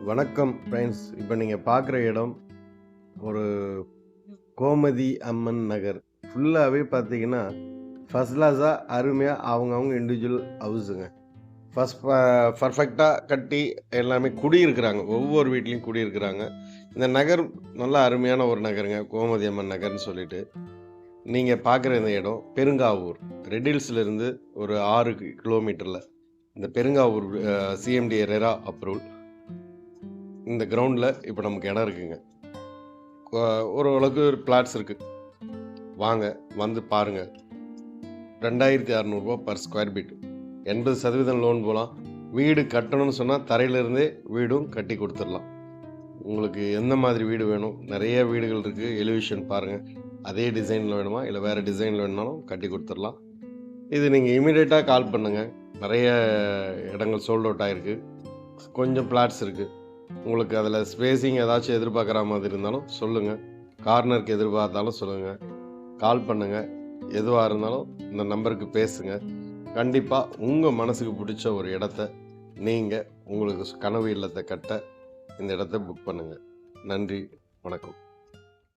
வணக்கம் ஃப்ரெண்ட்ஸ். இப்போ நீங்கள் பார்க்குற இடம் ஒரு கோமதி அம்மன் நகர். ஃபுல்லாகவே பார்த்தீங்கன்னா ஃபர்ஸ்ட் கிளாஸாக அருமையாக அவங்கவுங்க இண்டிவிஜுவல் ஹவுஸுங்க. பர்ஃபெக்டாக கட்டி எல்லாமே குடியிருக்கிறாங்க. ஒவ்வொரு வீட்லேயும் குடியிருக்கிறாங்க. இந்த நகர் நல்லா அருமையான ஒரு நகருங்க, கோமதி அம்மன் நகர்னு சொல்லிட்டு. நீங்கள் பார்க்குற இந்த இடம் பெருங்காவூர். ரெட்டில்ஸ்லேருந்து ஒரு 6 கிலோமீட்டரில் இந்த பெருங்காவூர் சிஎம்டி ரெரா அப்ரூவல். இந்த கிரவுண்டில் இப்போ நமக்கு இடம் இருக்குங்க. ஓரளவுக்கு பிளாட்ஸ் இருக்குது. வாங்க வந்து பாருங்கள். 2600 பர் ஸ்கொயர் ஃபீட். 80% லோன் போகலாம். வீடு கட்டணும்னு சொன்னால் தரையிலிருந்தே வீடும் கட்டி கொடுத்துடலாம். உங்களுக்கு எந்த மாதிரி வீடு வேணும்? நிறைய வீடுகள் இருக்குது. எலிவேஷன் பாருங்கள். அதே டிசைனில் வேணுமா இல்லை வேறு டிசைனில் வேணுனாலும் கட்டி கொடுத்துடலாம். இது நீங்கள் இமீடியட்டாக கால் பண்ணுங்கள். நிறைய இடங்கள் சோல்ட் அவுட் ஆகிருக்கு. கொஞ்சம் பிளாட்ஸ் இருக்குது. உங்களுக்கு அதில் ஸ்பேஸிங் ஏதாச்சும் எதிர்பார்க்குற மாதிரி இருந்தாலும் சொல்லுங்கள். கார்னருக்கு எதிர்பார்த்தாலும் சொல்லுங்கள். கால் பண்ணுங்கள். எதுவாக இருந்தாலும் இந்த நம்பருக்கு பேசுங்க. கண்டிப்பாக உங்கள் மனசுக்கு பிடிச்ச ஒரு இடத்த நீங்கள் உங்களுக்கு கனவு இல்லத்தை கட்ட இந்த இடத்த புக் பண்ணுங்கள். நன்றி, வணக்கம்.